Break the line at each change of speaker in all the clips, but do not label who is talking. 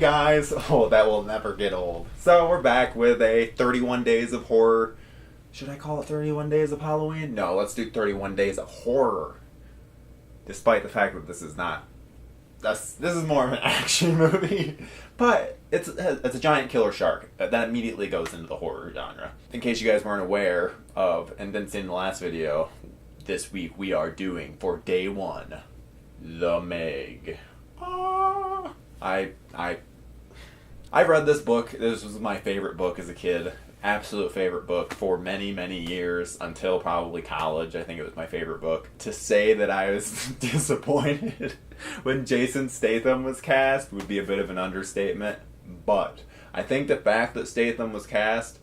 guys! Oh, that will never get old. So we're back with a 31 Days of Horror. Should I call it 31 Days of Halloween? No, let's do 31 Days of Horror. Despite the fact that this is not. This is more of an action movie. But it's a giant killer shark. That immediately goes into the horror genre. In case you guys weren't aware of, and didn't see in the last video, this week we are doing, for day one, The Meg. I read this book. This was my favorite book as a kid. Absolute favorite book for many, many years, until probably college. I think it was my favorite book. To say that I was disappointed when Jason Statham was cast would be a bit of an understatement. But I think the fact that Statham was cast,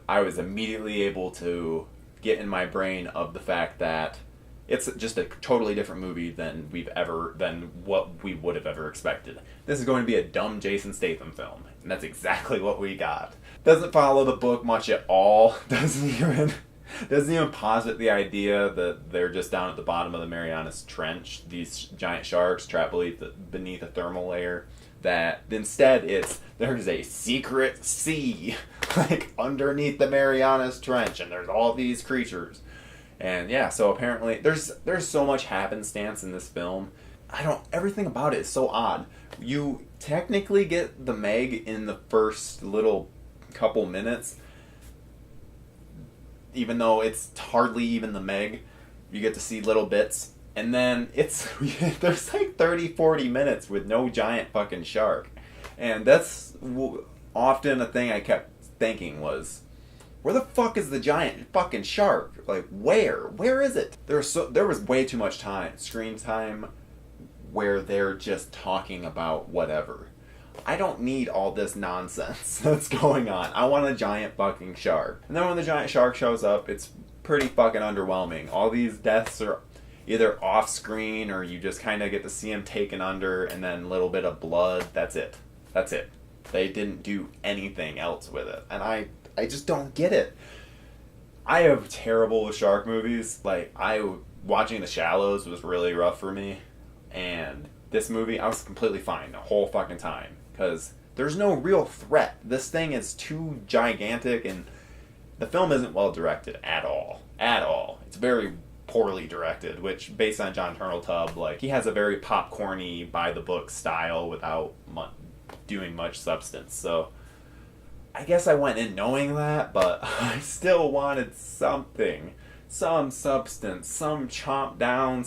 I was immediately able to get in my brain of the fact that it's just a totally different movie than what we would have ever expected. This is going to be a dumb Jason Statham film, and that's exactly what we got. Doesn't follow the book much at all. Doesn't even posit the idea that they're just down at the bottom of the Marianas Trench, these giant sharks trapped beneath a thermal layer. That instead there's a secret sea like underneath the Marianas Trench, and there's all these creatures. And yeah, so apparently there's so much happenstance in this film. Everything about it is so odd. You technically get the Meg in the first little couple minutes, even though it's hardly even the Meg. You get to see little bits, and then there's like 30-40 minutes with no giant fucking shark. And that's often a thing I kept thinking was, where the fuck is the giant fucking shark? Like, where is it? There was way too much screen time where they're just talking about whatever. I don't need all this nonsense that's going on. I want a giant fucking shark. And then when the giant shark shows up, it's pretty fucking underwhelming. All these deaths are either off screen, or you just kind of get to see them taken under, and then a little bit of blood. That's it. They didn't do anything else with it. And I just don't get it. I have terrible with shark movies. Like, watching The Shallows was really rough for me. And this movie, I was completely fine the whole fucking time. Because there's no real threat. This thing is too gigantic, and the film isn't well directed at all. At all. It's very poorly directed, which, based on John Turteltaub, like, he has a very popcorny, by-the-book style without doing much substance. So I guess I went in knowing that, but I still wanted something. Some substance, some chomp down,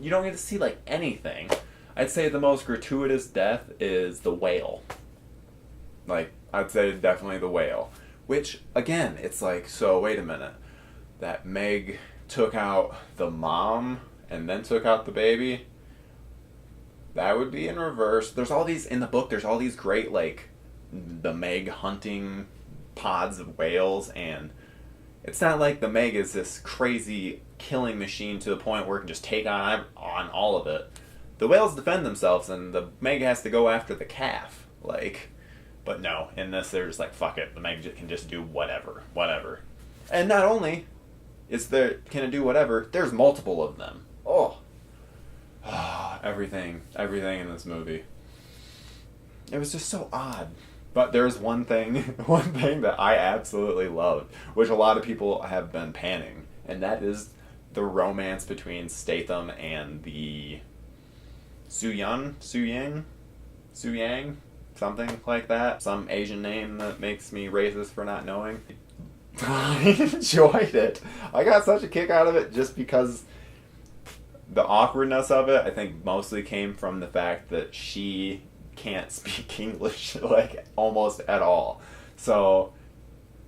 you don't get to see, like, anything. I'd say the most gratuitous death is the whale. Like, I'd say definitely the whale. Which, again, it's like, so wait a minute. That Meg took out the mom and then took out the baby? That would be in reverse. There's all these, in the book, there's all these great, like, the Meg hunting pods of whales, and it's not like the Meg is this crazy killing machine to the point where it can just take on all of it. The whales defend themselves, and the Meg has to go after the calf. Like, but no, in this they're just like, fuck it, the Meg can just do whatever. And not only can it do whatever, there's multiple of them. Everything in this movie. It was just so odd. But there's one thing that I absolutely loved, which a lot of people have been panning, and that is the romance between Statham and the Su Yang, something like that. Some Asian name that makes me racist for not knowing. I enjoyed it. I got such a kick out of it just because the awkwardness of it, I think, mostly came from the fact that she can't speak English, like, almost at all. So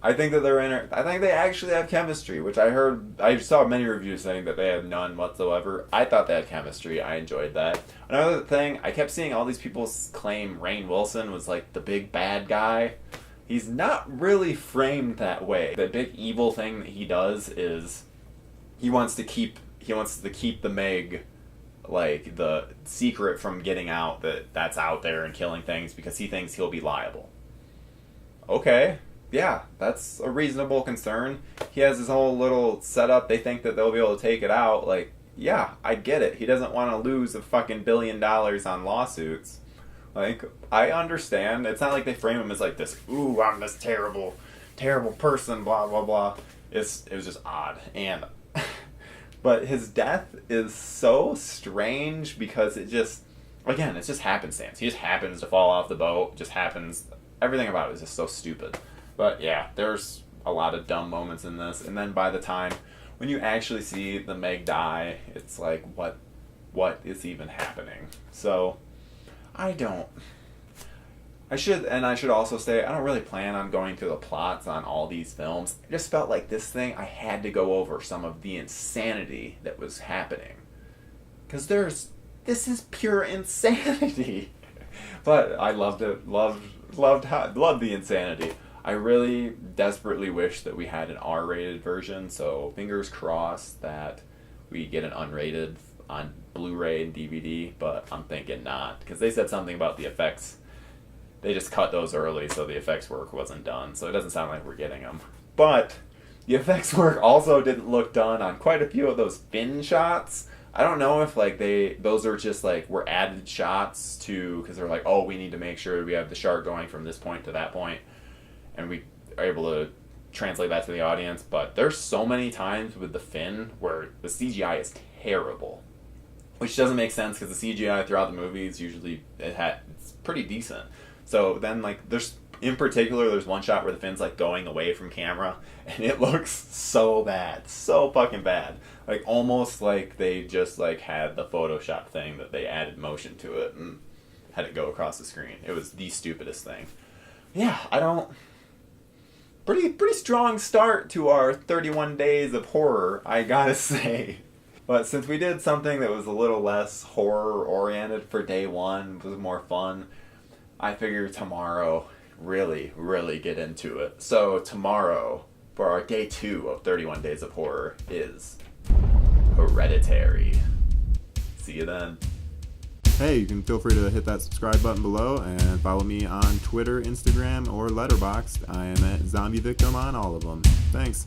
I think that I think they actually have chemistry, which I saw many reviews saying that they have none whatsoever. I thought they had chemistry. I enjoyed that. Another thing, I kept seeing all these people claim Rainn Wilson was like the big bad guy. He's not really framed that way. The big evil thing that he does is he wants to keep the Meg, like, the secret from getting out that's out there and killing things, because he thinks he'll be liable. Okay, yeah, that's a reasonable concern. He has his whole little setup. They think that they'll be able to take it out. Like, yeah, I get it. He doesn't want to lose a fucking $1 billion on lawsuits. Like, I understand. It's not like they frame him as like this, ooh, I'm this terrible, terrible person, blah, blah, blah. It was just odd. And, but his death is so strange because it just, again, it's just happenstance. He just happens to fall off the boat, just happens. Everything about it is just so stupid. But yeah, there's a lot of dumb moments in this. And then by the time, when you actually see the Meg die, it's like, what is even happening? So, I should also say, I don't really plan on going through the plots on all these films. I just felt like this thing, I had to go over some of the insanity that was happening. Because this is pure insanity. But I loved it, loved the insanity. I really desperately wish that we had an R-rated version, so fingers crossed that we get an unrated on Blu-ray and DVD, but I'm thinking not, because they said something about the effects. They just cut those early, so the effects work wasn't done, so it doesn't sound like we're getting them. But the effects work also didn't look done on quite a few of those fin shots. I don't know if like those are just like were added shots to, because they're like, oh, we need to make sure we have the shark going from this point to that point, and we are able to translate that to the audience. But there's so many times with the fin where the CGI is terrible, which doesn't make sense because the CGI throughout the movie is usually it's pretty decent. So then like there's one shot where the fin's like going away from camera and it looks so bad, so fucking bad, like almost like they just like had the Photoshop thing that they added motion to it and had it go across the screen. It was the stupidest thing. Yeah, pretty strong start to our 31 days of horror, I gotta say. But since we did something that was a little less horror-oriented for day one, was more fun, I figure tomorrow, really, really get into it. So tomorrow, for our day 2 of 31 Days of Horror, is Hereditary. See you then. Hey, you can feel free to hit that subscribe button below and follow me on Twitter, Instagram, or Letterboxd. I am at Zombie Victim on all of them. Thanks.